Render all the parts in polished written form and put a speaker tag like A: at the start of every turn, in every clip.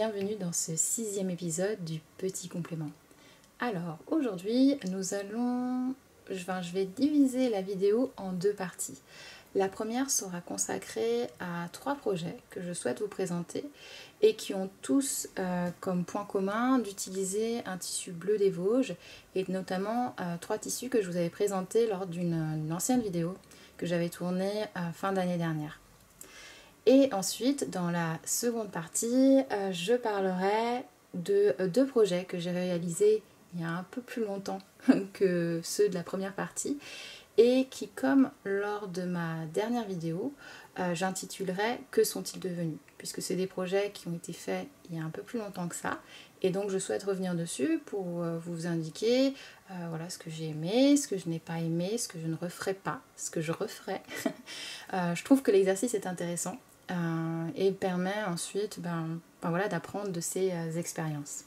A: bienvenue dans ce 6e épisode du Petit Complément. Alors aujourd'hui je vais diviser la vidéo en deux parties. La première sera consacrée à 3 projets que je souhaite vous présenter et qui ont tous comme point commun d'utiliser un tissu bleu des Vosges et notamment 3 tissus que je vous avais présentés lors d'une ancienne vidéo que j'avais tournée fin d'année dernière. Et ensuite, dans la seconde partie, je parlerai de 2 projets que j'ai réalisés il y a un peu plus longtemps que ceux de la première partie et qui, comme lors de ma dernière vidéo, j'intitulerai « Que sont-ils devenus ?» puisque c'est des projets qui ont été faits il y a un peu plus longtemps que ça et donc je souhaite revenir dessus pour vous indiquer voilà, ce que j'ai aimé, ce que je n'ai pas aimé, ce que je ne referai pas, ce que je referai. Je trouve que l'exercice est intéressant et permet ensuite voilà, d'apprendre de ces expériences.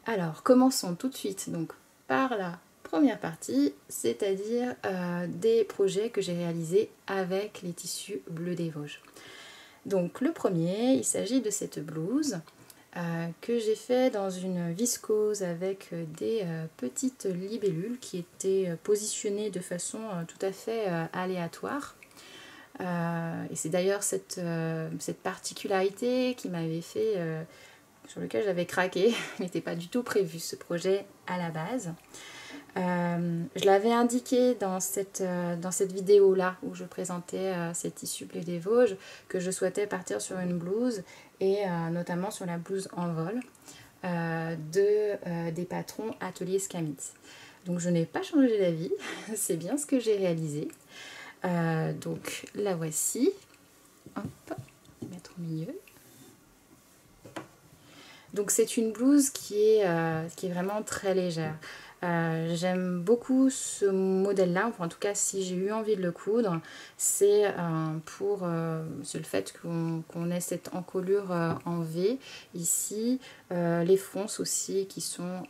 A: Alors commençons tout de suite donc, par la première partie, c'est-à-dire des projets que j'ai réalisés avec les tissus bleus des Vosges. Donc le premier, il s'agit de cette blouse que j'ai fait dans une viscose avec des petites libellules qui étaient positionnées de façon tout à fait aléatoire. Et c'est d'ailleurs cette particularité qui m'avait fait, sur lequel j'avais craqué. Il n'était pas du tout prévu ce projet à la base. Je l'avais indiqué dans cette vidéo là où je présentais ces tissus bleu des Vosges que je souhaitais partir sur une blouse et notamment sur la blouse en vol des patrons Atelier Skamitz. Donc je n'ai pas changé d'avis, c'est bien ce que j'ai réalisé. Donc la voici. Hop, mettre au milieu. Donc c'est une blouse qui est vraiment très légère. J'aime beaucoup ce modèle-là, enfin, en tout cas si j'ai eu envie de le coudre, c'est le fait qu'on ait cette encolure en V ici, les fronces aussi qui sont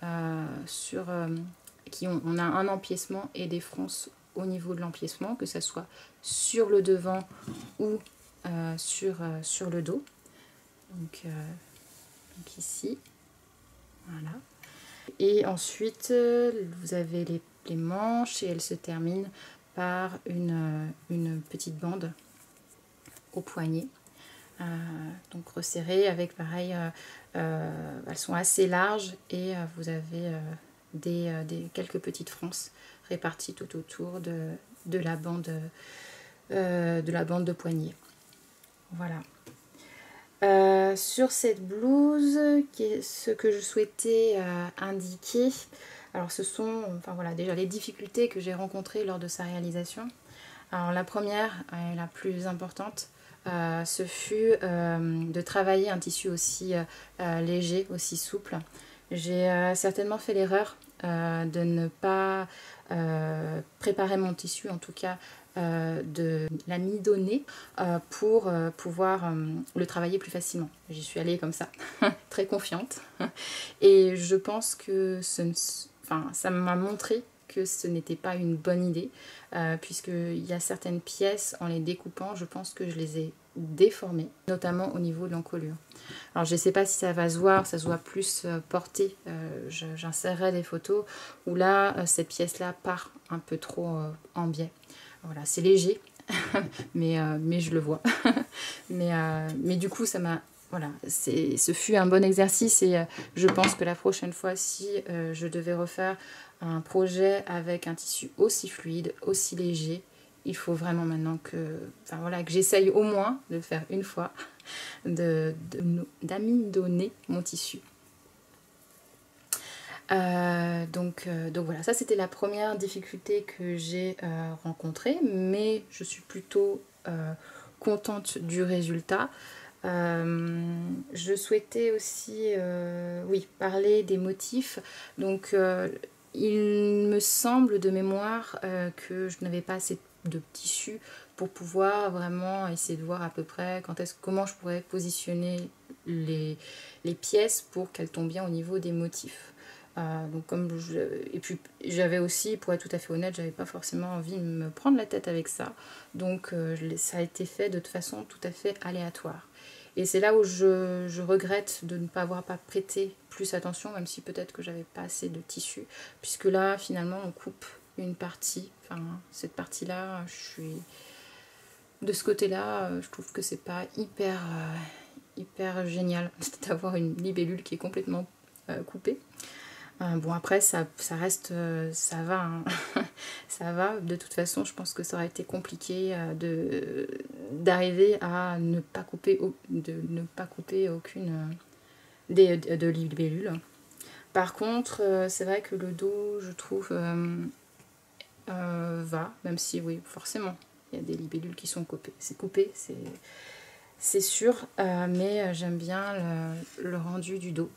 A: on a un empiècement et des fronces au niveau de l'empiècement, que ce soit sur le devant ou sur le dos. Donc ici, voilà. Et ensuite, vous avez les manches et elles se terminent par une petite bande au poignet. Donc resserrées avec pareil, elles sont assez larges et vous avez quelques petites fronces réparties tout autour de la bande de poignet. Voilà. Sur cette blouse, ce que je souhaitais indiquer, alors ce sont déjà les difficultés que j'ai rencontrées lors de sa réalisation. Alors la première et la plus importante, ce fut de travailler un tissu aussi léger, aussi souple. J'ai certainement fait l'erreur de ne pas préparer mon tissu, en tout cas de l'amidonner pour pouvoir le travailler plus facilement. J'y suis allée comme ça, très confiante. Et je pense que ça m'a montré que ce n'était pas une bonne idée, puisqu'il y a certaines pièces, en les découpant, je pense que je les ai déformées, notamment au niveau de l'encolure. Alors je ne sais pas si ça va se voir, ça se voit plus porté, j'insérerai des photos où là, cette pièce-là part un peu trop en biais. Voilà, c'est léger, mais je le vois. mais du coup, ça m'a... Voilà, ce fut un bon exercice et je pense que la prochaine fois, si je devais refaire un projet avec un tissu aussi fluide, aussi léger, il faut vraiment maintenant que j'essaye au moins de faire une fois, d'amidonner mon tissu. Donc voilà, ça c'était la première difficulté que j'ai rencontrée, mais je suis plutôt contente du résultat. Je souhaitais aussi parler des motifs. Donc il me semble de mémoire que je n'avais pas assez de tissu pour pouvoir vraiment essayer de voir à peu près comment je pourrais positionner les pièces pour qu'elles tombent bien au niveau des motifs. Et puis j'avais aussi, pour être tout à fait honnête, j'avais pas forcément envie de me prendre la tête avec ça, donc ça a été fait de façon tout à fait aléatoire. Et c'est là où je regrette de ne pas avoir prêté plus attention, même si peut-être que j'avais pas assez de tissu, puisque là finalement on coupe une partie, enfin cette partie-là, je suis de ce côté-là, je trouve que c'est pas hyper génial d'avoir une libellule qui est complètement coupée. Bon après ça reste, ça va, hein. Ça va, de toute façon je pense que ça aurait été compliqué d'arriver à ne pas couper aucune de libellule. Par contre c'est vrai que le dos je trouve va, même si oui forcément il y a des libellules qui sont coupées, c'est sûr, mais j'aime bien le rendu du dos.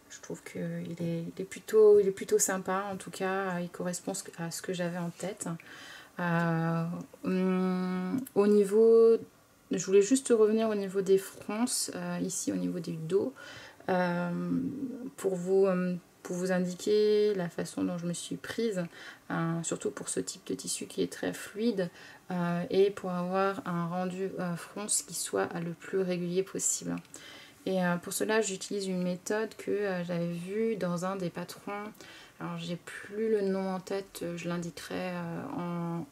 A: Je trouve qu'il est plutôt sympa, en tout cas il correspond à ce que j'avais en tête. Au niveau, je voulais juste revenir au niveau des fronces, ici au niveau du dos, pour vous indiquer la façon dont je me suis prise, surtout pour ce type de tissu qui est très fluide, et pour avoir un rendu fronce qui soit le plus régulier possible. Et pour cela, j'utilise une méthode que j'avais vue dans un des patrons. Alors, j'ai plus le nom en tête, je l'indiquerai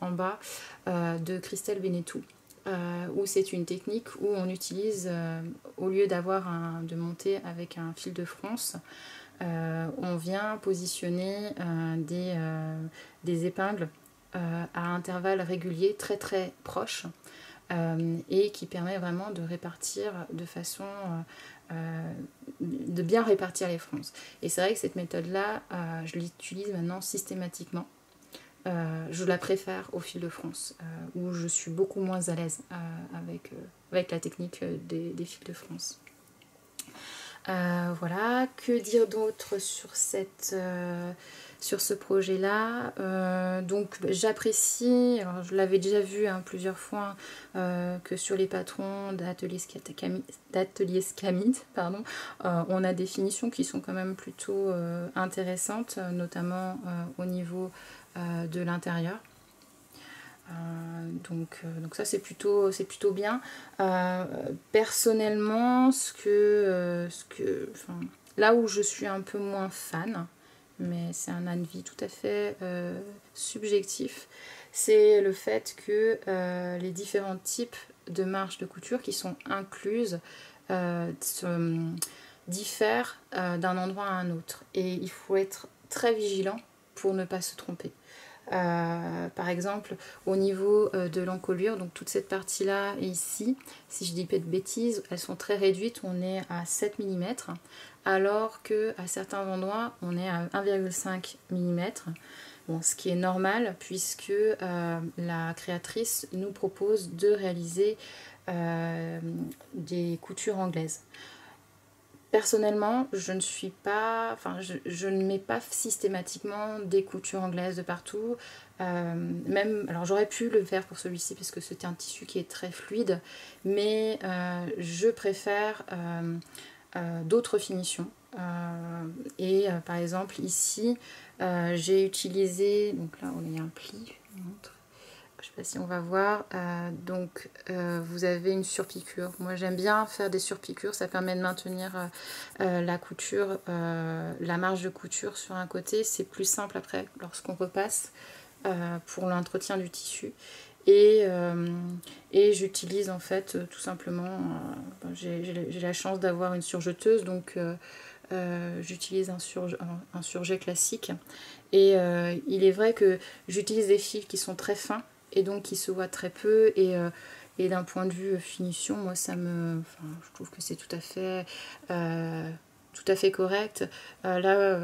A: en bas, de Christelle Benetou, où c'est une technique où on utilise, au lieu de monter avec un fil de fronce, on vient positionner des épingles à intervalles réguliers très très proches. Et qui permet vraiment de répartir de façon de bien répartir les fronces. Et c'est vrai que cette méthode là je l'utilise maintenant systématiquement. Je la préfère au fil de fronce, où je suis beaucoup moins à l'aise avec la technique des fils de fronce. Voilà, que dire d'autre sur ce projet là. Donc j'apprécie, alors je l'avais déjà vu plusieurs fois, que sur les patrons d'atelier Scamid, on a des finitions qui sont quand même plutôt intéressantes, notamment au niveau de l'intérieur. Donc ça c'est plutôt bien. Personnellement, là où je suis un peu moins fan, mais c'est un avis tout à fait subjectif, c'est le fait que les différents types de marges de couture qui sont incluses diffèrent d'un endroit à un autre, et il faut être très vigilant pour ne pas se tromper. Par exemple au niveau de l'encolure, donc toute cette partie là et ici, si je dis pas de bêtises, elles sont très réduites, on est à 7 mm, alors que à certains endroits on est à 1,5 mm. Bon, ce qui est normal puisque la créatrice nous propose de réaliser des coutures anglaises. Personnellement, je ne mets pas systématiquement des coutures anglaises de partout. Alors j'aurais pu le faire pour celui-ci parce que c'était un tissu qui est très fluide, mais je préfère d'autres finitions. Par exemple ici, j'ai utilisé, donc là on a un pli, je vous montre. Je sais pas si on va voir, vous avez une surpiqûre. Moi j'aime bien faire des surpiqûres, ça permet de maintenir la couture, la marge de couture sur un côté. C'est plus simple après lorsqu'on repasse pour l'entretien du tissu. Et j'utilise en fait tout simplement, j'ai la chance d'avoir une surjeteuse, donc j'utilise un surjet classique. Et il est vrai que j'utilise des fils qui sont très fins et donc qui se voient très peu, et d'un point de vue finition, moi je trouve que c'est tout à fait correct. Là,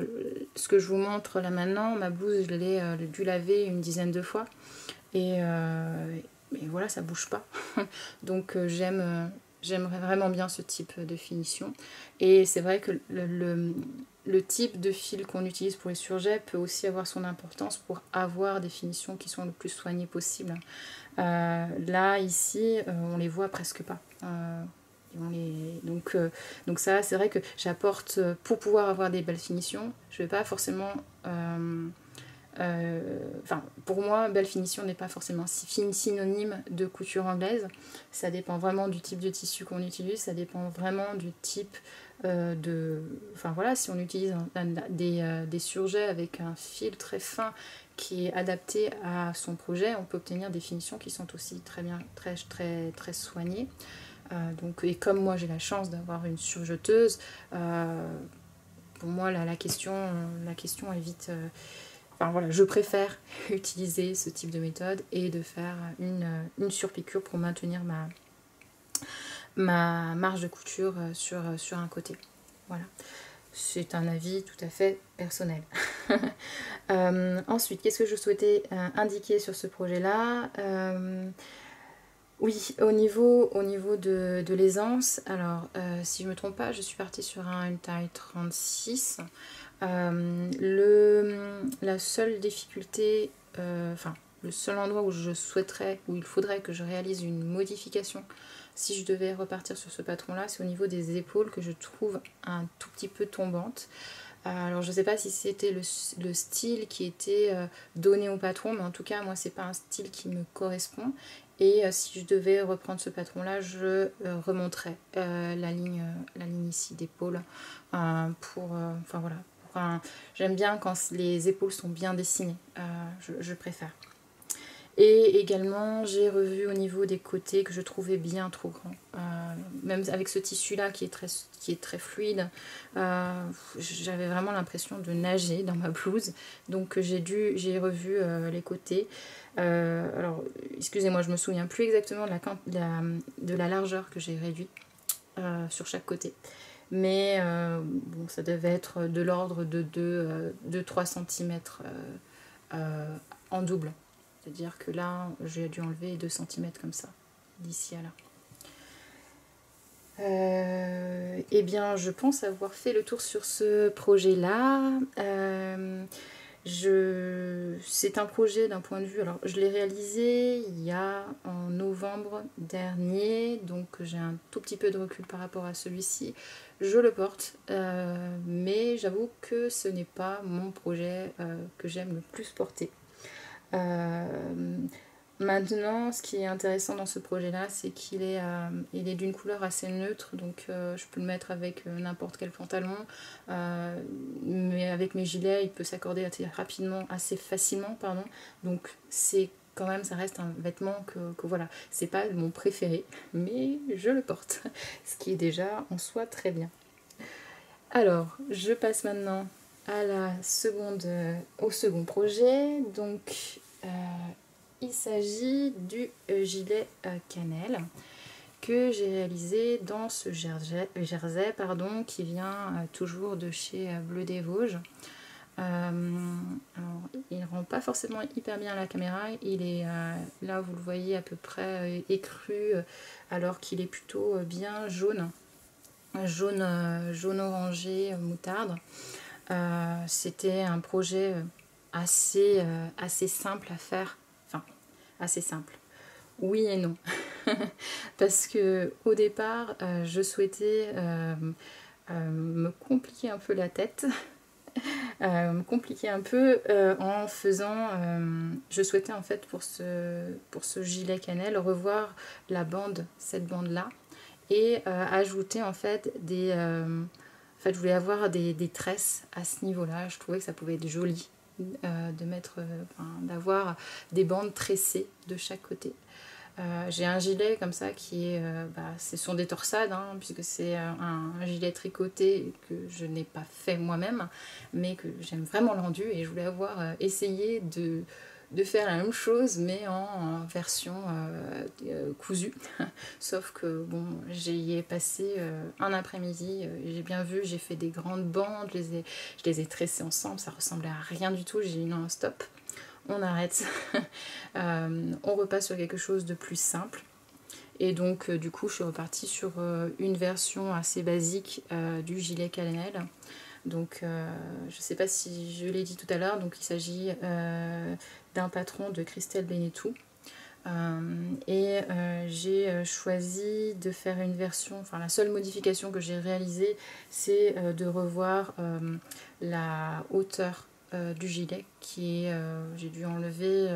A: ce que je vous montre là maintenant, ma blouse, je l'ai dû laver une dizaine de fois, et voilà, ça bouge pas. Donc j'aimerais vraiment bien ce type de finition. Et c'est vrai que le type de fil qu'on utilise pour les surjets peut aussi avoir son importance pour avoir des finitions qui sont le plus soignées possible. Là, ici, on les voit presque pas. Donc ça, c'est vrai que j'apporte, pour pouvoir avoir des belles finitions, je vais pas forcément Enfin, pour moi, belle finition n'est pas forcément synonyme de couture anglaise. Ça dépend vraiment du type de tissu qu'on utilise, ça dépend vraiment du type Enfin voilà, si on utilise des surjets avec un fil très fin qui est adapté à son projet, on peut obtenir des finitions qui sont aussi très bien, très soignées. Donc, et comme moi j'ai la chance d'avoir une surjeteuse, pour moi la question est vite... Enfin voilà, je préfère utiliser ce type de méthode et de faire une surpiqûre pour maintenir ma marge de couture sur un côté. Voilà, c'est un avis tout à fait personnel. Ensuite, qu'est-ce que je souhaitais indiquer sur ce projet-là? Oui, au niveau de l'aisance, alors si je ne me trompe pas, je suis partie sur une taille 36. La seule difficulté, enfin le seul endroit où je souhaiterais, où il faudrait que je réalise une modification si je devais repartir sur ce patron là, c'est au niveau des épaules que je trouve un tout petit peu tombante. Alors je ne sais pas si c'était le style qui était donné au patron, mais en tout cas moi c'est pas un style qui me correspond. Et si je devais reprendre ce patron là, je remonterais la ligne ici d'épaule enfin voilà. J'aime bien quand les épaules sont bien dessinées, je préfère. Et également, j'ai revu au niveau des côtés que je trouvais bien trop grands. Même avec ce tissu-là qui est très fluide, j'avais vraiment l'impression de nager dans ma blouse. Donc j'ai revu les côtés. Alors, excusez-moi, je me souviens plus exactement de la largeur que j'ai réduite sur chaque côté. Mais bon, ça devait être de l'ordre de 3 cm en double. C'est-à-dire que là, j'ai dû enlever 2 cm comme ça, d'ici à là. Eh bien, je pense avoir fait le tour sur ce projet-là. C'est un projet d'un point de vue... Alors, je l'ai réalisé en novembre dernier, donc j'ai un tout petit peu de recul par rapport à celui-ci. Je le porte, mais j'avoue que ce n'est pas mon projet que j'aime le plus porter. Maintenant, ce qui est intéressant dans ce projet-là, c'est qu'il est, d'une couleur assez neutre, donc je peux le mettre avec n'importe quel pantalon, mais avec mes gilets, il peut s'accorder assez facilement, pardon. Donc c'est quand même, ça reste un vêtement que voilà, c'est pas mon préféré, mais je le porte, ce qui est déjà en soi très bien. Alors, je passe maintenant au second projet. Donc, il s'agit du gilet cannelle que j'ai réalisé dans ce jersey qui vient toujours de chez Bleu des Vosges. Alors, il ne rend pas forcément hyper bien à la caméra, il est là, vous le voyez à peu près écru, alors qu'il est plutôt bien jaune orangé moutarde. C'était un projet assez simple à faire, enfin assez simple, oui et non. Parce que au départ je souhaitais me compliquer un peu la tête, en faisant, je souhaitais en fait pour ce gilet cannelle revoir cette bande là, et ajouter en fait je voulais avoir des tresses à ce niveau-là. Je trouvais que ça pouvait être joli d'avoir des bandes tressées de chaque côté. J'ai un gilet comme ça qui est, ce sont des torsades, puisque c'est un gilet tricoté que je n'ai pas fait moi-même, mais que j'aime vraiment le rendu, et je voulais essayé de faire la même chose mais en version cousue. Sauf que bon, j'y ai passé un après-midi, j'ai bien vu, j'ai fait des grandes bandes, je les ai tressées ensemble, ça ressemblait à rien du tout. J'ai dit non, stop, on arrête. On repasse sur quelque chose de plus simple. Et donc du coup je suis repartie sur une version assez basique du gilet cannelle. Donc je ne sais pas si je l'ai dit tout à l'heure, donc il s'agit d'un patron de Christelle Benetou. J'ai choisi de faire une version, enfin la seule modification que j'ai réalisée, c'est de revoir la hauteur du gilet qui est, j'ai dû enlever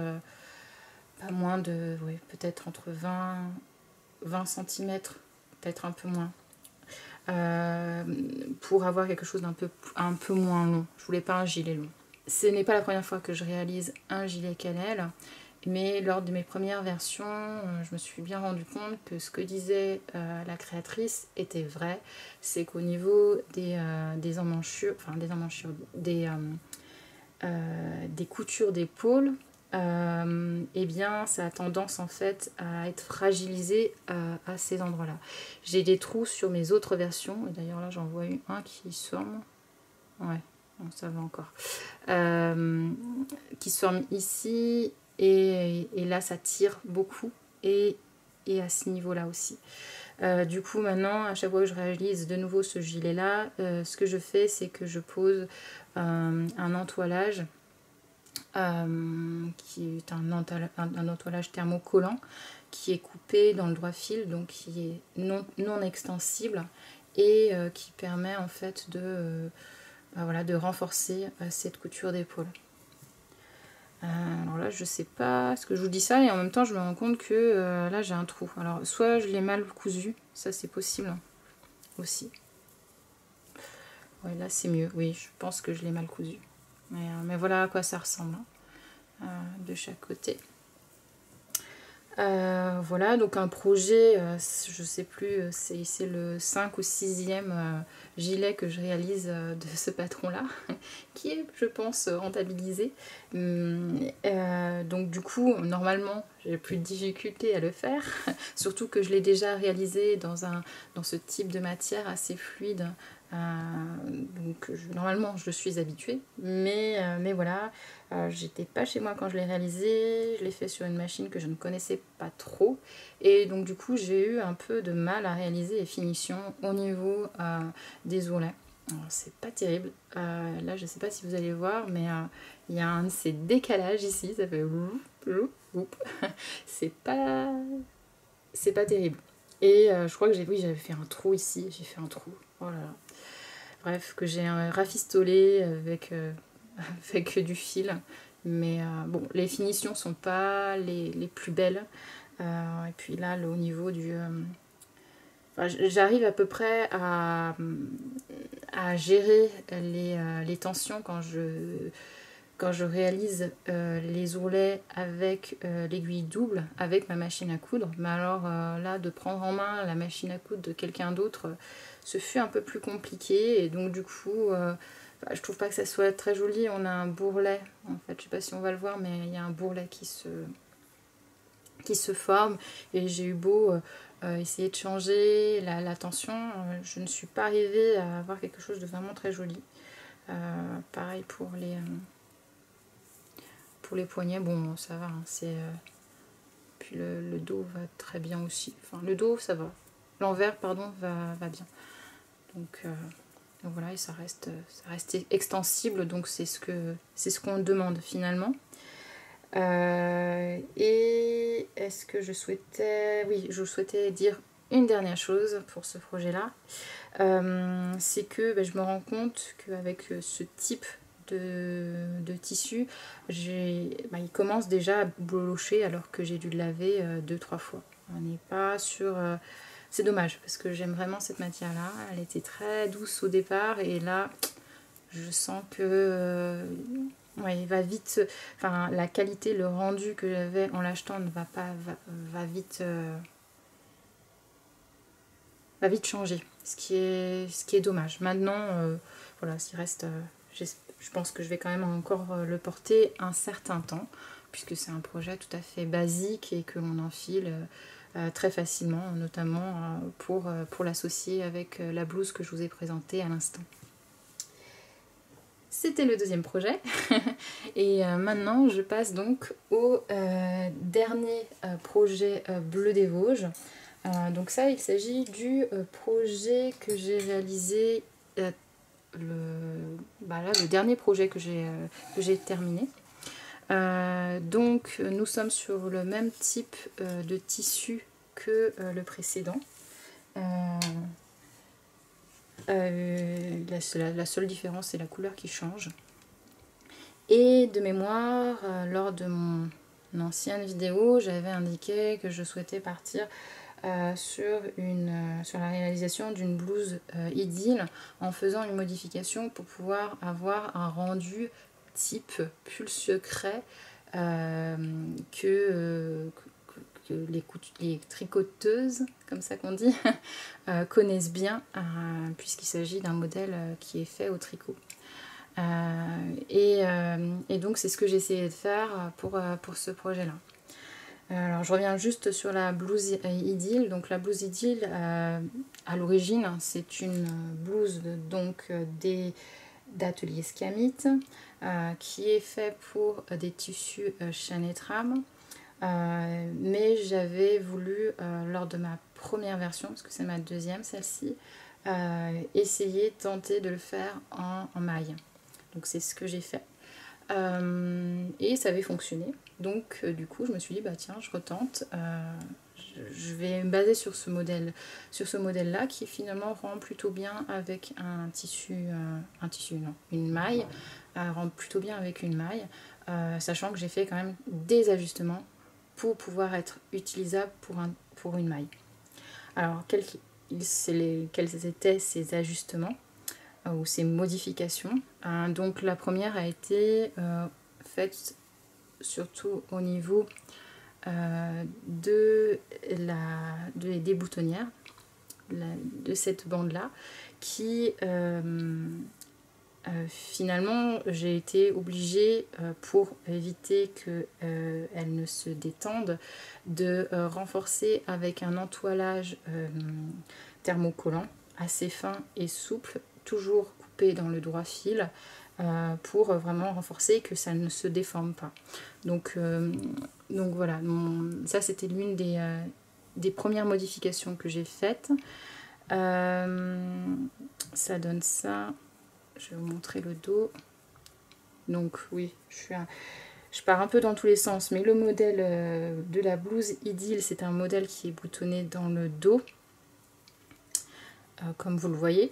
A: pas moins de, oui, peut-être entre 20 cm, peut-être un peu moins, pour avoir quelque chose un peu moins long. Je voulais pas un gilet long. Ce n'est pas la première fois que je réalise un gilet cannelle, mais lors de mes premières versions, je me suis bien rendu compte que ce que disait la créatrice était vrai. C'est qu'au niveau des emmanchures, enfin des emmanchures, des coutures d'épaule, eh bien ça a tendance en fait à être fragilisé à ces endroits-là. J'ai des trous sur mes autres versions, et d'ailleurs là j'en vois un qui se forme. Ouais, bon, ça va encore. Qui se forme ici, et là ça tire beaucoup, et à ce niveau-là aussi. Du coup maintenant, à chaque fois que je réalise de nouveau ce gilet-là, ce que je fais, c'est que je pose un entoilage, qui est un entoilage thermocollant, qui est coupé dans le droit fil, donc qui est non extensible, et qui permet en fait voilà, de renforcer cette couture d'épaule. Alors là je sais pas, parce que je vous dis ça et en même temps je me rends compte que là j'ai un trou. Alors soit je l'ai mal cousu, ça c'est possible aussi. Ouais, là c'est mieux, oui, je pense que je l'ai mal cousu. Mais voilà à quoi ça ressemble, de chaque côté. Voilà, donc un projet, je sais plus, c'est le 5 ou 6e gilet que je réalise de ce patron-là, qui est, je pense, rentabilisé. Donc du coup, normalement, j'ai plus de difficulté à le faire, surtout que je l'ai déjà réalisé dans ce type de matière assez fluide. Donc normalement je suis habituée, mais voilà, j'étais pas chez moi quand je l'ai réalisé, je l'ai fait sur une machine que je ne connaissais pas trop, et donc du coup j'ai eu un peu de mal à réaliser les finitions au niveau des ourlets. C'est pas terrible, là je sais pas si vous allez voir, mais il y a un de ces décalages ici, ça fait c'est pas terrible. Et je crois que j'avais fait un trou ici, j'ai fait un trou, oh là là. Bref, que j'ai rafistolé avec du fil. Mais bon, les finitions sont pas les plus belles. Et puis là, au niveau du... Enfin, j'arrive à peu près à gérer les tensions quand je réalise les ourlets avec l'aiguille double, avec ma machine à coudre. Mais alors là, de prendre en main la machine à coudre de quelqu'un d'autre, ce fut un peu plus compliqué. Et donc du coup, je trouve pas que ça soit très joli. On a un bourrelet, en fait, je sais pas si on va le voir, mais il y a un bourrelet qui se forme. Et j'ai eu beau essayer de changer la tension, je ne suis pas arrivée à avoir quelque chose de vraiment très joli. Pareil pour les poignets, bon ça va, hein, puis le dos va très bien aussi, enfin le dos ça va, l'envers pardon va bien, donc voilà, et ça reste extensible, donc c'est ce qu'on demande finalement. Et est-ce que je souhaitais dire une dernière chose pour ce projet là, c'est que je me rends compte qu'avec ce type de tissu, il commence déjà à boulocher alors que j'ai dû le laver 2-3 fois. On n'est pas sur... c'est dommage parce que j'aime vraiment cette matière là, elle était très douce au départ et là je sens que ouais, il va vite, enfin la qualité, le rendu que j'avais en l'achetant ne va pas va vite changer, ce qui est dommage. Maintenant voilà, s'il reste je pense que je vais quand même encore le porter un certain temps, puisque c'est un projet tout à fait basique et que l'on enfile très facilement, notamment pour l'associer avec la blouse que je vous ai présentée à l'instant. C'était le deuxième projet. Et maintenant je passe donc au dernier projet bleu des Vosges. Donc ça, il s'agit du projet que j'ai réalisé, le dernier projet que j'ai terminé. Donc nous sommes sur le même type de tissu que le précédent. La seule différence, c'est la couleur qui change. Et de mémoire, lors de mon ancienne vidéo, j'avais indiqué que je souhaitais partir sur la réalisation d'une blouse idylle en faisant une modification pour pouvoir avoir un rendu type pull secret que les tricoteuses, comme ça qu'on dit, connaissent bien, puisqu'il s'agit d'un modèle qui est fait au tricot. Et donc c'est ce que j'ai essayé de faire pour ce projet-là. Alors je reviens juste sur la blouse idylle. Donc la blouse idylle, à l'origine, c'est une blouse d'atelier Scamit qui est fait pour des tissus chêne et trame. Mais j'avais voulu, lors de ma première version, parce que c'est ma deuxième, celle-ci, tenter de le faire en maille. Donc c'est ce que j'ai fait. Et ça avait fonctionné. Donc du coup je me suis dit bah tiens je retente. Je vais me baser sur ce modèle là qui finalement rend plutôt bien avec une maille. Rend plutôt bien avec une maille. Sachant que j'ai fait quand même des ajustements pour pouvoir être utilisable pour une maille. Alors quels étaient ces ajustements ou ces modifications? Donc la première a été faite surtout au niveau des boutonnières, de cette bande là qui finalement j'ai été obligée pour éviter qu'elle ne se détende de renforcer avec un entoilage thermocollant assez fin et souple, toujours coupé dans le droit fil, pour vraiment renforcer que ça ne se déforme pas. Donc voilà, ça c'était l'une des premières modifications que j'ai faites. Ça donne ça. Je vais vous montrer le dos. Donc oui, je pars un peu dans tous les sens, mais le modèle de la blouse idylle, c'est un modèle qui est boutonné dans le dos, comme vous le voyez.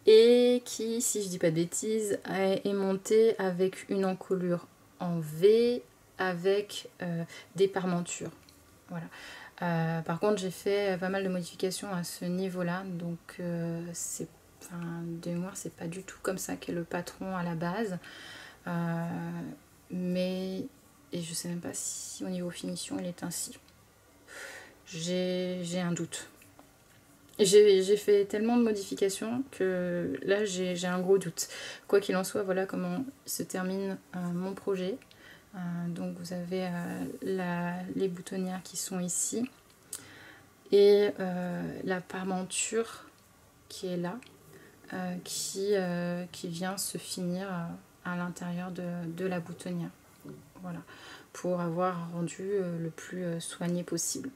A: Et qui, si je dis pas de bêtises, est monté avec une encolure en V avec des parmentures. Voilà. Par contre, j'ai fait pas mal de modifications à ce niveau-là, donc de mémoire, c'est pas du tout comme ça qu'est le patron à la base. Et je sais même pas si au niveau finition il est ainsi. J'ai un doute. J'ai fait tellement de modifications que là j'ai un gros doute. Quoi qu'il en soit, voilà comment se termine mon projet. Donc vous avez les boutonnières qui sont ici et la parmenture qui est là, qui vient se finir à l'intérieur de la boutonnière. Voilà, pour avoir un rendu le plus soigné possible.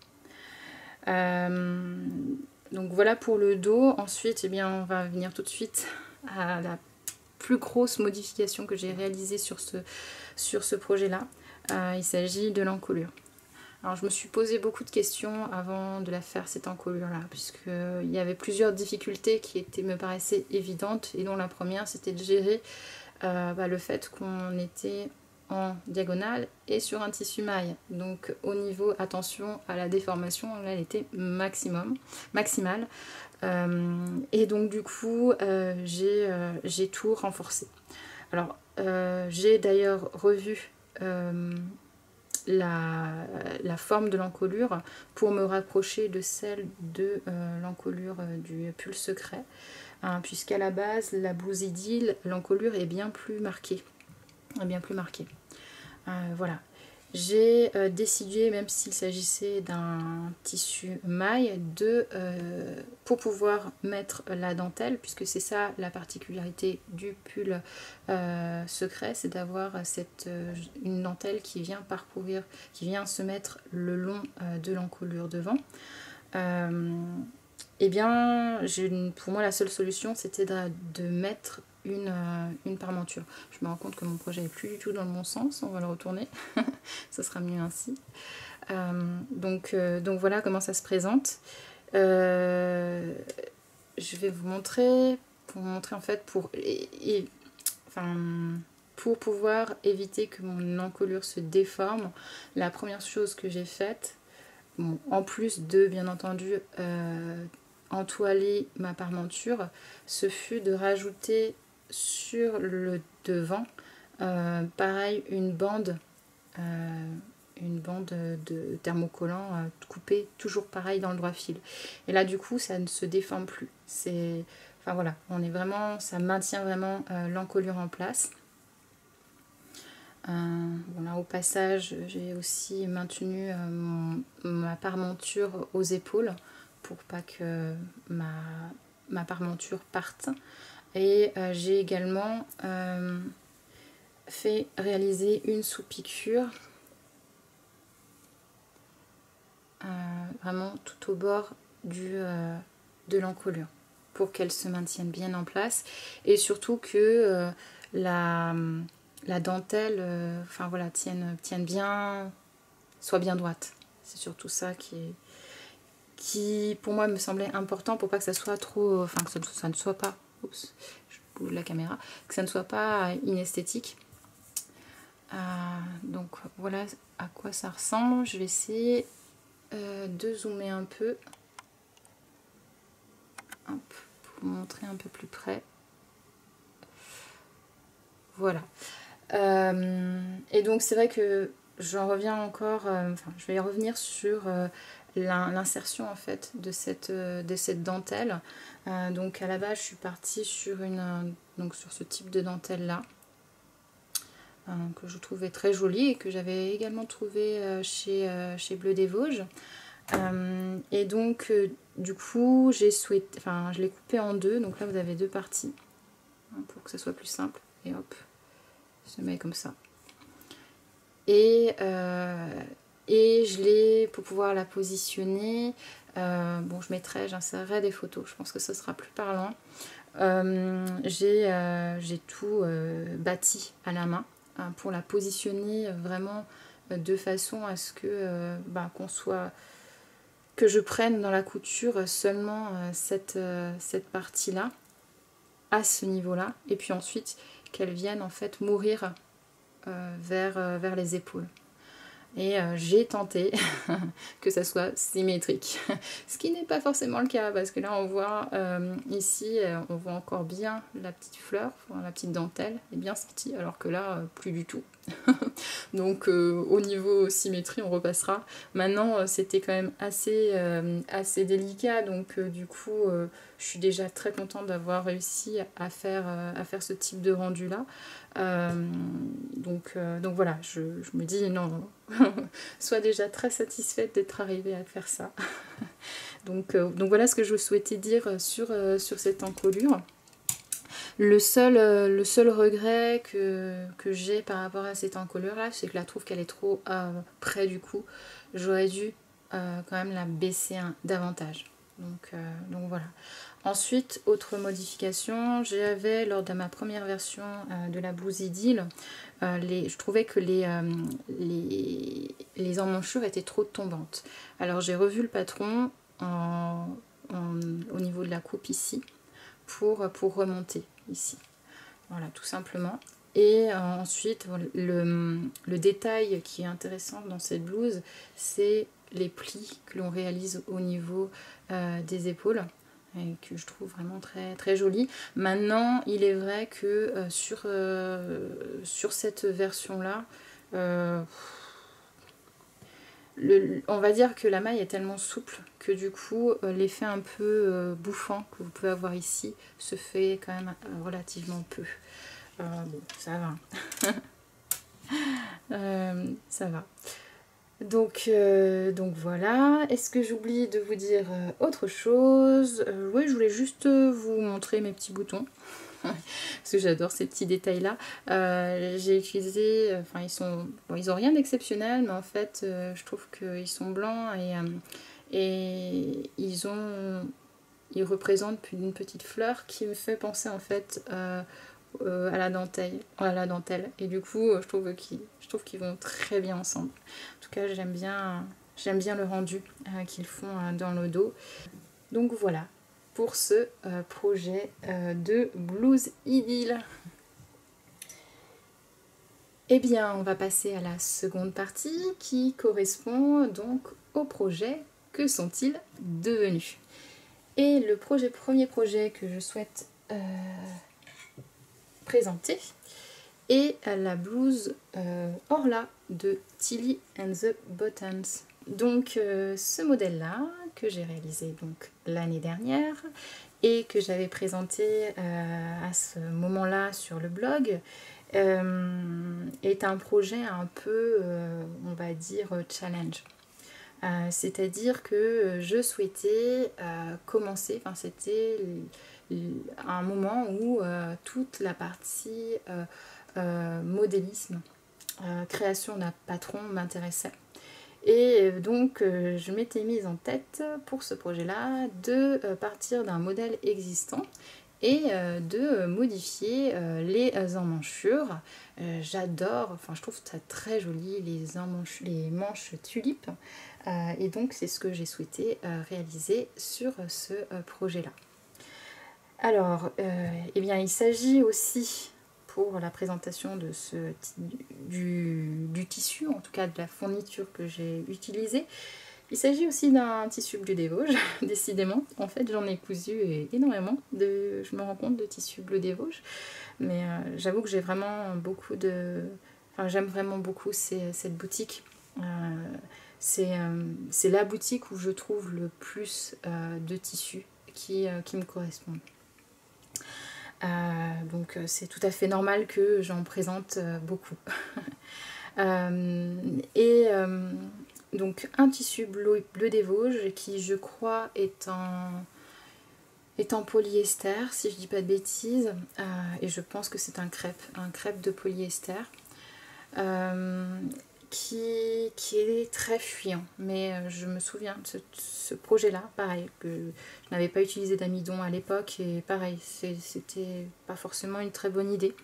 A: Donc voilà pour le dos. Ensuite, eh bien, on va venir tout de suite à la plus grosse modification que j'ai réalisée sur ce projet-là. Il s'agit de l'encolure. Alors je me suis posé beaucoup de questions avant de la faire, cette encolure-là, puisqu'il y avait plusieurs difficultés qui me paraissaient évidentes, et dont la première c'était de gérer le fait qu'on était en diagonale et sur un tissu maille. Donc au niveau attention à la déformation, là elle était maximale. Et donc du coup j'ai tout renforcé. Alors j'ai d'ailleurs revu la forme de l'encolure pour me rapprocher de celle de l'encolure du pull secret, puisqu'à la base la blouse idylle, l'encolure est bien plus marquée. Voilà, j'ai décidé, même s'il s'agissait d'un tissu maille, pour pouvoir mettre la dentelle, puisque c'est ça la particularité du pull secret, c'est d'avoir une dentelle qui vient se mettre le long de l'encolure devant. Eh bien, pour moi la seule solution c'était de mettre une parmenture. Je me rends compte que mon projet n'est plus du tout dans le bon sens, on va le retourner, ça sera mieux ainsi. Donc voilà comment ça se présente. Je vais vous montrer, en fait, enfin, pour pouvoir éviter que mon encolure se déforme, la première chose que j'ai faite, bon, en plus de bien entendu entoiler ma parmenture, ce fut de rajouter sur le devant pareil une bande de thermocollant coupée toujours pareil dans le droit fil. Et là du coup ça ne se déforme plus. Enfin voilà, on est vraiment, ça maintient vraiment l'encolure en place. Bon là, au passage, j'ai aussi maintenu ma parmenture aux épaules pour pas que ma parmenture parte. Et j'ai également fait réaliser une sous-piqûre vraiment tout au bord de l'encolure pour qu'elle se maintienne bien en place et surtout que la dentelle enfin voilà, tienne bien, soit bien droite. C'est surtout ça qui pour moi me semblait important pour pas que ça soit trop, enfin que ça ne soit pas, oups, je bouge la caméra, que ça ne soit pas inesthétique. Donc voilà à quoi ça ressemble. Je vais essayer de zoomer un peu. Hop, pour vous montrer un peu plus près. Voilà. Et donc c'est vrai que j'en reviens encore, enfin je vais revenir sur l'insertion en fait de cette dentelle. Donc à la base je suis partie sur donc sur ce type de dentelle là. Que je trouvais très jolie et que j'avais également trouvé chez Bleu des Vosges. Et donc du coup j'ai souhaité, enfin je l'ai coupé en deux, donc là vous avez deux parties pour que ça soit plus simple, et hop, se met comme ça. Et je l'ai, pour pouvoir la positionner, bon j'insérerai des photos, je pense que ce sera plus parlant. J'ai tout bâti à la main pour la positionner vraiment de façon à ce que que je prenne dans la couture seulement cette partie là à ce niveau là, et puis ensuite qu'elle vienne en fait mourir vers les épaules. Et j'ai tenté que ça soit symétrique, ce qui n'est pas forcément le cas, parce que là on voit ici, on voit encore bien la petite fleur, enfin, la petite dentelle est bien sortie, alors que là plus du tout. Donc au niveau symétrie on repassera. Maintenant c'était quand même assez délicat, donc du coup je suis déjà très contente d'avoir réussi à faire ce type de rendu là. Donc voilà, je me dis non, sois déjà très satisfaite d'être arrivée à faire ça. Donc voilà ce que je souhaitais dire sur cette encolure. Le seul regret que j'ai par rapport à cette encolure là, c'est que je la trouve qu'elle est trop près du cou. J'aurais dû quand même la baisser davantage. Donc voilà. Ensuite, autre modification, j'avais lors de ma première version de la blouse Idylle, je trouvais que les emmanchures étaient trop tombantes. Alors j'ai revu le patron au niveau de la coupe ici pour remonter ici. Voilà, tout simplement. Et ensuite, le détail qui est intéressant dans cette blouse, c'est les plis que l'on réalise au niveau des épaules, et que je trouve vraiment très, très joli. Maintenant, il est vrai que sur cette version-là, on va dire que la maille est tellement souple que du coup l'effet un peu bouffant que vous pouvez avoir ici se fait quand même relativement peu. Bon, ça va. Ça va. Donc voilà. Est-ce que j'oublie de vous dire autre chose? Oui, je voulais juste vous montrer mes petits boutons. Parce que j'adore ces petits détails là. J'ai utilisé, enfin ils ont rien d'exceptionnel, mais en fait je trouve qu'ils sont blancs et ils représentent une petite fleur qui me fait penser en fait à la dentelle. Et du coup je trouve qu'ils vont très bien ensemble. En tout cas j'aime bien le rendu qu'ils font dans le dos. Donc voilà pour ce projet de blouse Idylle. Eh bien, on va passer à la seconde partie qui correspond donc au projet. Que sont-ils devenus? Et le premier projet que je souhaite présenter est la blouse Orla de Tilly and the Buttons. Donc ce modèle-là que j'ai réalisé donc l'année dernière et que j'avais présenté à ce moment-là sur le blog est un projet un peu, on va dire, challenge. C'est-à-dire que je souhaitais commencer, enfin c'était un moment où toute la partie modélisme, création d'un patron m'intéressait. Et donc je m'étais mise en tête pour ce projet-là de partir d'un modèle existant et de modifier les emmanchures. J'adore, enfin je trouve ça très joli les manches tulipes et donc c'est ce que j'ai souhaité réaliser sur ce projet-là. Alors, eh bien, il s'agit aussi pour la présentation de du tissu, en tout cas de la fourniture que j'ai utilisée. Il s'agit aussi d'un tissu bleu des Vosges, décidément. En fait, j'en ai cousu énormément, je me rends compte, de tissu bleu des Vosges. Mais j'avoue que j'ai vraiment beaucoup de... Enfin, j'aime vraiment beaucoup cette boutique. C'est la boutique où je trouve le plus de tissus qui me correspondent. Donc c'est tout à fait normal que j'en présente beaucoup. Donc un tissu bleu des Vosges qui je crois est en polyester si je dis pas de bêtises, et je pense que c'est un crêpe de polyester qui est très fuyant, mais je me souviens de ce projet là, pareil, que je n'avais pas utilisé d'amidon à l'époque et pareil, c'était pas forcément une très bonne idée.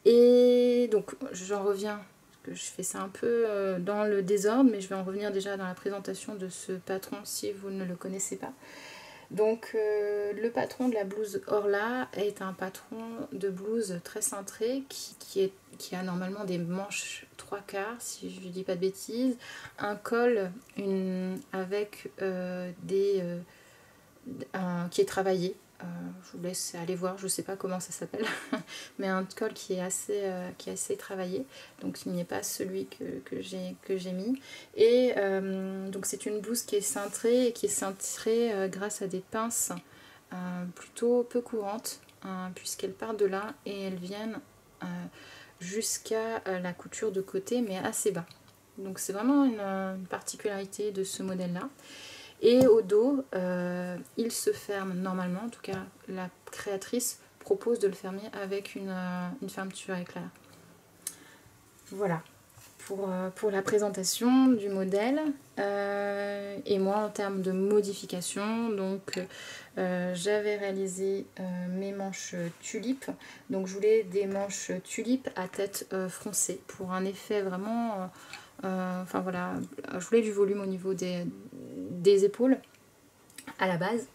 A: Et donc j'en reviens, que je fais ça un peu dans le désordre, mais je vais en revenir déjà dans la présentation de ce patron si vous ne le connaissez pas. Donc le patron de la blouse Orla est un patron de blouse très cintré qui a normalement des manches 3/4 si je ne dis pas de bêtises, un col avec qui est travaillé. Je vous laisse aller voir, je ne sais pas comment ça s'appelle, mais un col qui est assez travaillé, donc il n'y est pas celui que j'ai mis. Et donc c'est une blouse qui est cintrée et qui est cintrée grâce à des pinces plutôt peu courantes, puisqu'elles partent de là et elles viennent jusqu'à la couture de côté, mais assez bas. Donc c'est vraiment une particularité de ce modèle-là. Et au dos, il se ferme normalement, en tout cas la créatrice propose de le fermer avec une fermeture éclair. Voilà pour la présentation du modèle. Et moi en termes de modification, donc j'avais réalisé mes manches tulipes. Donc je voulais des manches tulipes à tête froncée pour un effet vraiment... enfin voilà, je voulais du volume au niveau des épaules à la base.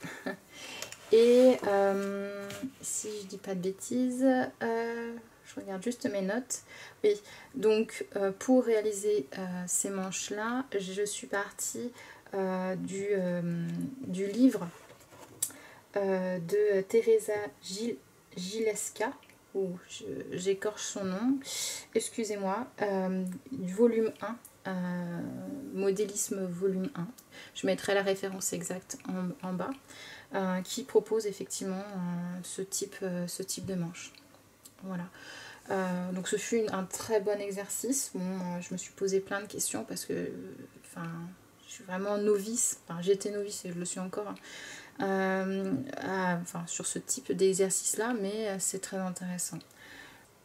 A: Et si je dis pas de bêtises, je regarde juste mes notes. Oui, donc pour réaliser ces manches là, je suis partie du livre de Teresa Gileska, ou j'écorche son nom, excusez-moi, du volume 1, modélisme volume 1. Je mettrai la référence exacte en bas, qui propose effectivement ce type de manche. Voilà. Donc ce fut un très bon exercice. Bon, je me suis posé plein de questions parce que je suis vraiment novice, j'étais novice et je le suis encore, sur ce type d'exercice là, mais c'est très intéressant.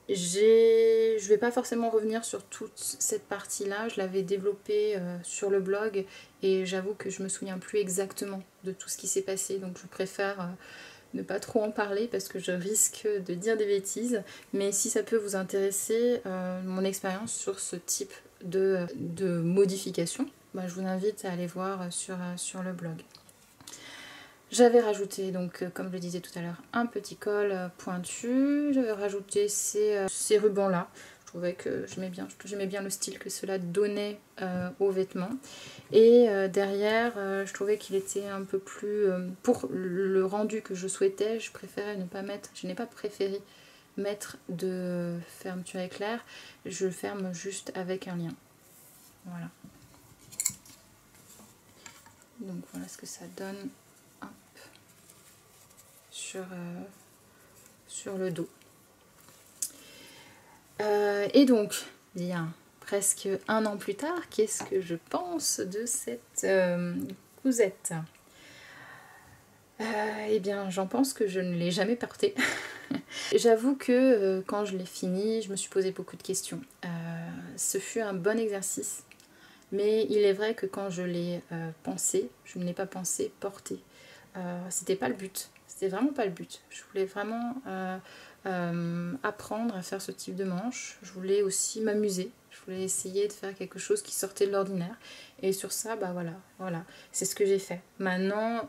A: Je ne vais pas forcément revenir sur toute cette partie là, je l'avais développée sur le blog et j'avoue que je me souviens plus exactement de tout ce qui s'est passé, donc je préfère ne pas trop en parler parce que je risque de dire des bêtises. Mais si ça peut vous intéresser, mon expérience sur ce type de modification, je vous invite à aller voir sur le blog. J'avais rajouté, donc comme je le disais tout à l'heure, un petit col pointu. J'avais rajouté ces rubans-là. Je trouvais que j'aimais bien le style que cela donnait aux vêtements. Et derrière, je trouvais qu'il était un peu plus... pour le rendu que je souhaitais, je n'ai pas préféré mettre de fermeture éclair. Je ferme juste avec un lien. Voilà. Donc voilà ce que ça donne sur le dos. Et donc, bien, presque un an plus tard, qu'est-ce que je pense de cette cousette? Eh bien, j'en pense que je ne l'ai jamais portée. J'avoue que quand je l'ai fini, je me suis posé beaucoup de questions. Ce fut un bon exercice, mais il est vrai que quand je l'ai pensé, je ne l'ai pas pensé porter. C'était pas le but. C'était vraiment pas le but. Je voulais vraiment apprendre à faire ce type de manche. Je voulais aussi m'amuser. Je voulais essayer de faire quelque chose qui sortait de l'ordinaire. Et sur ça, bah voilà. C'est ce que j'ai fait. Maintenant,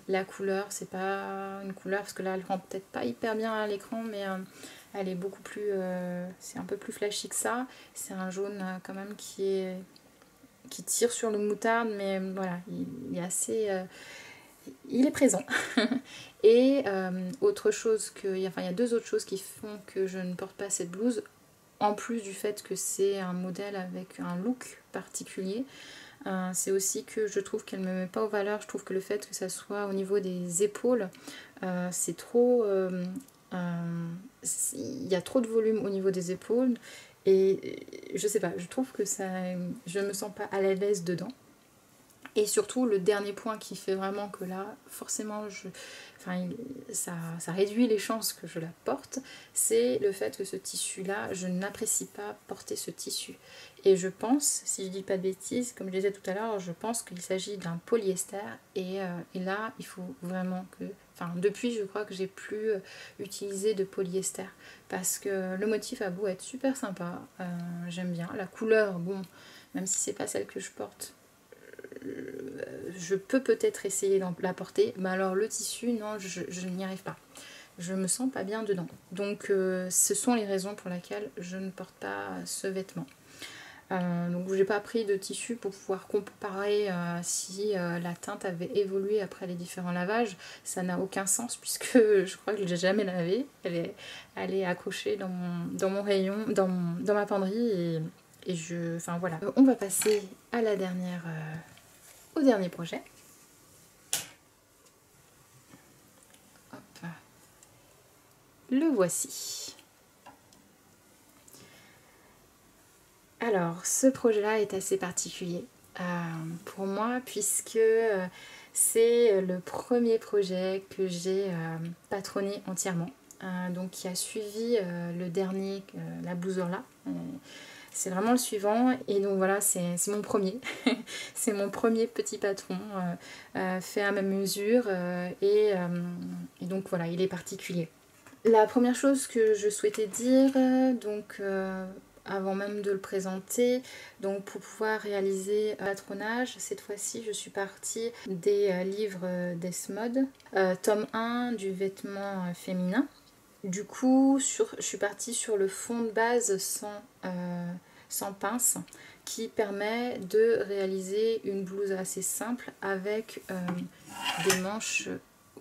A: la couleur, c'est pas une couleur, parce que là, elle rend peut-être pas hyper bien à l'écran, mais elle est beaucoup plus... c'est un peu plus flashy que ça. C'est un jaune quand même qui tire sur le moutarde, mais voilà, il est assez... il est présent. Et autre chose il y a deux autres choses qui font que je ne porte pas cette blouse, en plus du fait que c'est un modèle avec un look particulier. C'est aussi que je trouve qu'elle ne me met pas aux valeurs. Je trouve que le fait que ça soit au niveau des épaules, c'est trop... il y a trop de volume au niveau des épaules. Et je sais pas, je trouve que je me sens pas à l'aise dedans. Et surtout, le dernier point qui fait vraiment que là, forcément, ça réduit les chances que je la porte, c'est le fait que ce tissu-là, je n'apprécie pas porter ce tissu. Et je pense, si je dis pas de bêtises, comme je disais tout à l'heure, je pense qu'il s'agit d'un polyester. Et là, il faut vraiment que... Enfin, depuis, je crois que j'ai plus utilisé de polyester. Parce que le motif a beau être super sympa, j'aime bien. La couleur, bon, même si c'est pas celle que je porte, je peux peut-être essayer de la porter, mais alors le tissu, non, je n'y arrive pas. Je me sens pas bien dedans. Donc ce sont les raisons pour lesquelles je ne porte pas ce vêtement. Donc j'ai pas pris de tissu pour pouvoir comparer si la teinte avait évolué après les différents lavages. Ça n'a aucun sens puisque je crois que je l'ai jamais lavée. Elle est accrochée dans mon rayon, dans ma penderie enfin voilà. On va passer à la dernière... au dernier projet. Hop. Le voici. Alors, ce projet-là est assez particulier pour moi puisque c'est le premier projet que j'ai patronné entièrement. Donc qui a suivi le dernier, la blouseuse-là. C'est vraiment le suivant et donc voilà, c'est mon premier. C'est mon premier petit patron fait à ma mesure et donc voilà, il est particulier. La première chose que je souhaitais dire, donc avant même de le présenter, donc pour pouvoir réaliser un patronage, cette fois-ci je suis partie des livres d'Esmod, tome 1 du vêtement féminin. Du coup, je suis partie sur le fond de base sans pince qui permet de réaliser une blouse assez simple avec des manches...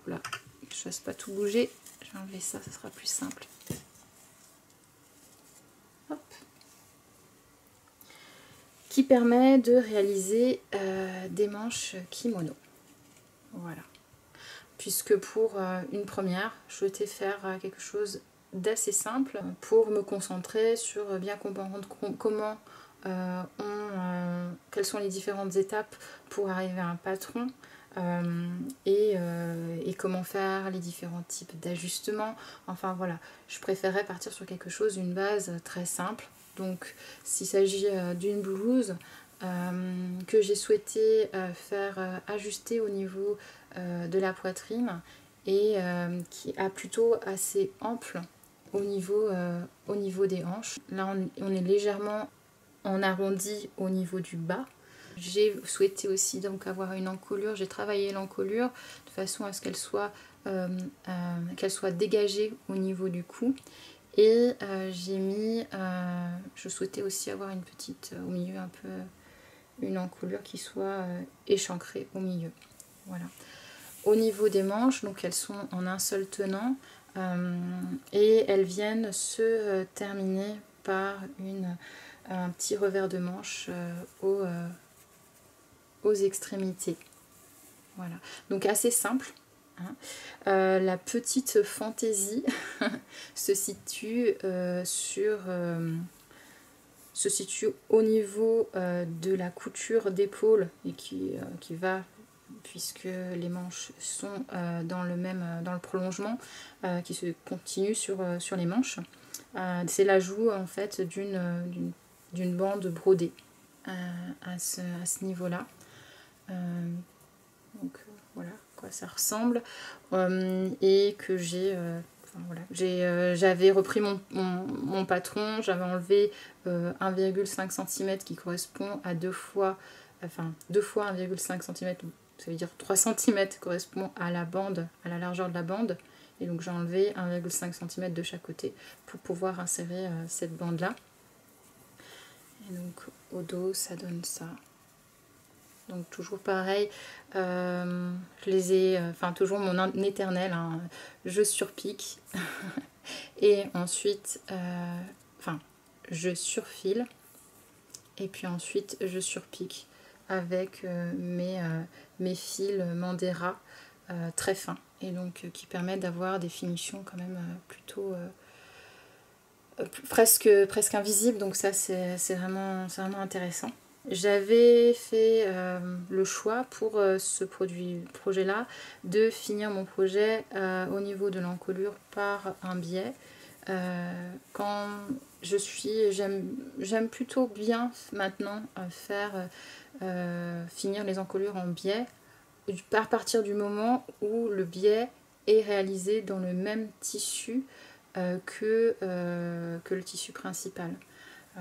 A: Oula, je ne laisse pas tout bouger, je vais enlever ça, ça sera plus simple. Hop. Qui permet de réaliser des manches kimono. Voilà. Puisque pour une première, je souhaitais faire quelque chose d'assez simple pour me concentrer sur bien comprendre comment quelles sont les différentes étapes pour arriver à un patron et comment faire les différents types d'ajustements. Enfin voilà, je préférais partir sur quelque chose, une base très simple. Donc s'il s'agit d'une blouse que j'ai souhaité faire ajuster au niveau de la poitrine et qui a plutôt assez ample au niveau des hanches. Là on est légèrement en arrondi au niveau du bas. j'ai souhaité aussi donc avoir une encolure, j'ai travaillé l'encolure de façon à ce qu'elle soit dégagée au niveau du cou. Et je souhaitais aussi avoir une petite, au milieu un peu, une encolure qui soit échancrée au milieu. Voilà. Au niveau des manches, donc elles sont en un seul tenant et elles viennent se terminer par un petit revers de manche aux extrémités. Voilà. Donc assez simple. Hein. La petite fantaisie se situe au niveau de la couture d'épaule et qui va, puisque les manches sont dans le prolongement qui se continue sur les manches. C'est l'ajout en fait d'une bande brodée à ce niveau-là. Donc voilà à quoi ça ressemble et que j'avais repris mon patron, j'avais enlevé 1,5 cm qui correspond à 2 fois 1,5 cm, ça veut dire 3 cm correspond à la bande, à la largeur de la bande, et donc j'ai enlevé 1,5 cm de chaque côté pour pouvoir insérer cette bande là. Et donc au dos ça donne ça. Donc toujours pareil, je les ai, toujours mon éternel, hein, je surpique et ensuite, je surfile et puis ensuite je surpique avec mes fils Mandera très fins et donc qui permettent d'avoir des finitions quand même plutôt presque invisibles, donc ça c'est vraiment intéressant. J'avais fait le choix pour ce projet-là de finir mon projet au niveau de l'encolure par un biais. Quand j'aime plutôt bien maintenant finir les encolures en biais à partir du moment où le biais est réalisé dans le même tissu que le tissu principal.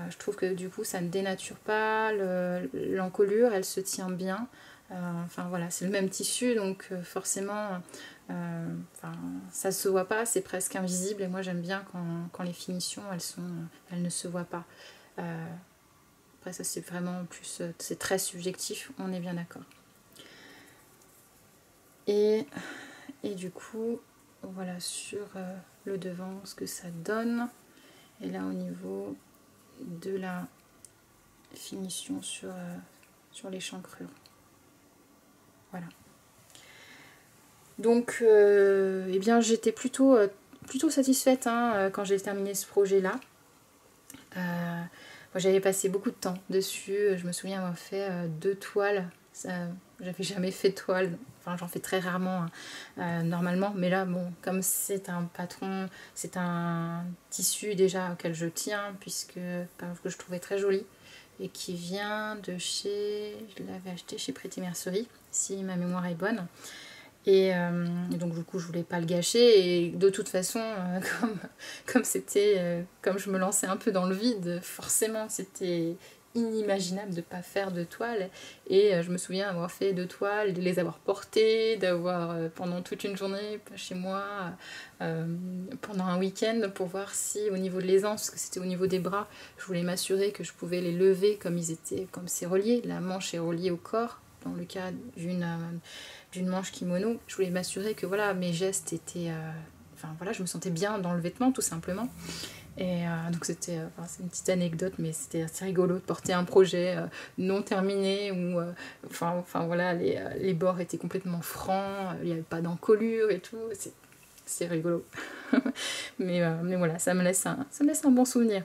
A: Je trouve que du coup ça ne dénature pas l'encolure, elle se tient bien. Voilà, c'est le même tissu, donc forcément ça se voit pas, c'est presque invisible, et moi j'aime bien quand les finitions elles ne se voient pas. Après ça c'est vraiment plus, c'est très subjectif, on est bien d'accord. Et du coup voilà sur le devant ce que ça donne, et là au niveau de la finition sur l'échancrure. Voilà. Donc, eh bien, j'étais plutôt satisfaite quand j'ai terminé ce projet-là. Moi, j'avais passé beaucoup de temps dessus. Je me souviens avoir fait 2 toiles. J'avais jamais fait de toile. Enfin, j'en fais très rarement normalement. Mais là, bon, comme c'est un patron, c'est un tissu déjà auquel je tiens, que je trouvais très joli et qui vient de chez... Je l'avais acheté chez Pretty Mercerie, si ma mémoire est bonne. Et donc du coup je voulais pas le gâcher, et de toute façon comme je me lançais un peu dans le vide, forcément c'était inimaginable de ne pas faire de toile, et je me souviens avoir fait 2 toiles, de les avoir portées, d'avoir pendant toute une journée chez moi pendant un week-end pour voir si au niveau de l'aisance, parce que c'était au niveau des bras, je voulais m'assurer que je pouvais les lever comme c'est relié, la manche est reliée au corps dans le cas d'une manche kimono. Je voulais m'assurer que voilà, mes gestes étaient... je me sentais bien dans le vêtement tout simplement. Et donc c'est une petite anecdote, mais c'était assez rigolo de porter un projet non terminé où voilà, les bords étaient complètement francs, il n'y avait pas d'encolure et tout. C'est rigolo. mais voilà, ça me laisse un bon souvenir.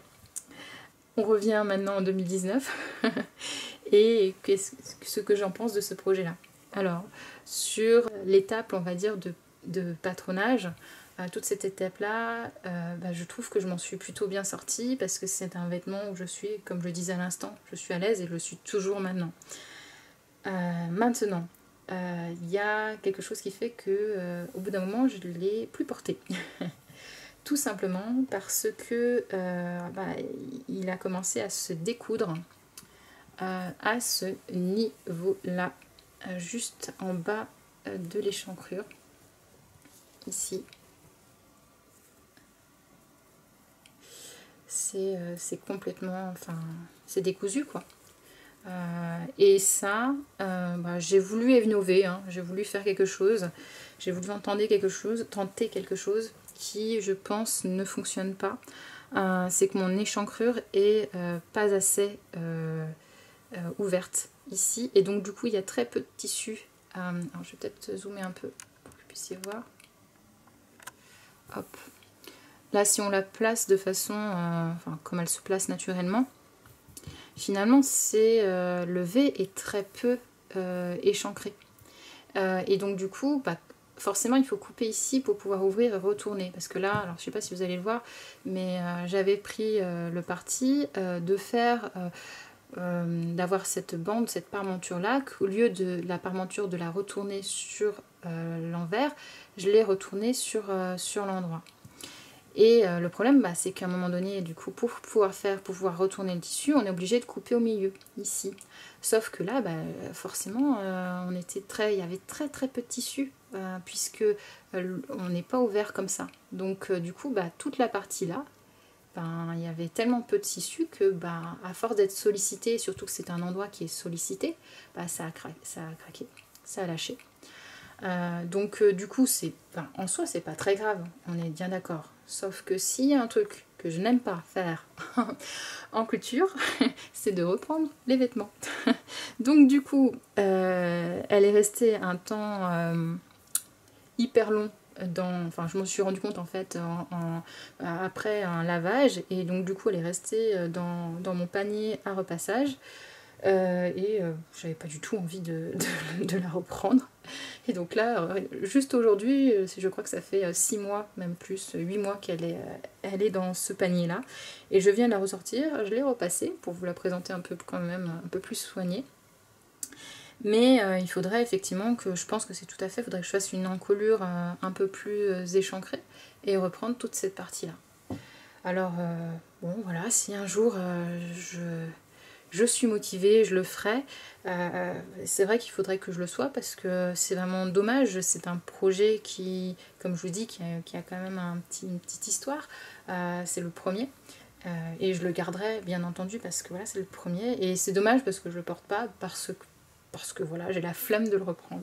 A: On revient maintenant en 2019 et ce que j'en pense de ce projet-là. Alors, sur l'étape, on va dire, de patronage, toute cette étape-là, je trouve que je m'en suis plutôt bien sortie, parce que c'est un vêtement où je suis, comme je le disais à l'instant, je suis à l'aise et je le suis toujours maintenant. Maintenant, il y a quelque chose qui fait que au bout d'un moment, je ne l'ai plus porté. Tout simplement parce que il a commencé à se découdre à ce niveau-là, juste en bas de l'échancrure, ici. C'est complètement, enfin, c'est décousu quoi. Et ça, j'ai voulu innover, hein, j'ai voulu faire quelque chose, j'ai voulu tenter quelque chose qui, je pense, ne fonctionne pas. C'est que mon échancrure est pas assez ouverte ici, et donc du coup il y a très peu de tissu. Alors je vais peut-être zoomer un peu pour que vous puissiez voir. Hop. Là, si on la place de façon, enfin, comme elle se place naturellement, finalement, le V est très peu échancré. Et donc, du coup, forcément, il faut couper ici pour pouvoir ouvrir et retourner. Parce que là, alors je ne sais pas si vous allez le voir, mais j'avais pris le parti de faire, d'avoir cette bande, cette parmenture-là, qu'au lieu de la parmenture de la retourner sur l'envers, je l'ai retournée sur l'endroit. Et le problème, c'est qu'à un moment donné, du coup, pour pouvoir retourner le tissu, on est obligé de couper au milieu, ici. Sauf que là, forcément, il y avait très très peu de tissu, puisque on n'est pas ouvert comme ça. Donc du coup, toute la partie là, il y avait tellement peu de tissu que, à force d'être sollicité, surtout que c'est un endroit qui est sollicité, ça a craqué, ça a lâché. Donc du coup, en soi, c'est pas très grave, on est bien d'accord. Sauf que s'il y a un truc que je n'aime pas faire en couture, c'est de reprendre les vêtements. Donc du coup, elle est restée un temps hyper long. Enfin, je m'en suis rendu compte en fait après un lavage, et donc du coup elle est restée dans mon panier à repassage. J'avais pas du tout envie de la reprendre. Et donc là, juste aujourd'hui, je crois que ça fait 6 mois, même plus, 8 mois qu'elle est dans ce panier-là. Et je viens de la ressortir, je l'ai repassée pour vous la présenter un peu quand même un peu plus soignée. Mais il faudrait effectivement je pense que c'est tout à fait, il faudrait que je fasse une encolure un peu plus échancrée et reprendre toute cette partie-là. Alors, bon voilà, si un jour je suis motivée, je le ferai. C'est vrai qu'il faudrait que je le sois parce que c'est vraiment dommage. C'est un projet qui, comme je vous dis, qui a quand même une petite histoire. C'est le premier. Et je le garderai bien entendu parce que voilà, c'est le premier. Et c'est dommage parce que je le porte pas parce que voilà, j'ai la flemme de le reprendre.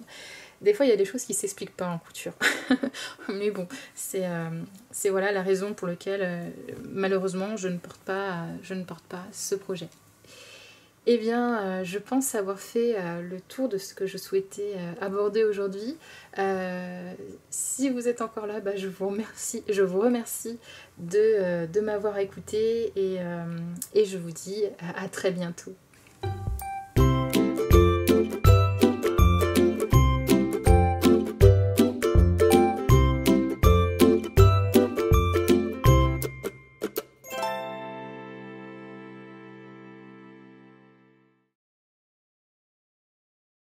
A: Des fois, il y a des choses qui s'expliquent pas en couture. Mais bon, c'est voilà la raison pour laquelle, malheureusement, je ne porte pas ce projet. Eh bien, je pense avoir fait le tour de ce que je souhaitais aborder aujourd'hui. Si vous êtes encore là, je vous remercie de m'avoir écouté, et je vous dis à très bientôt.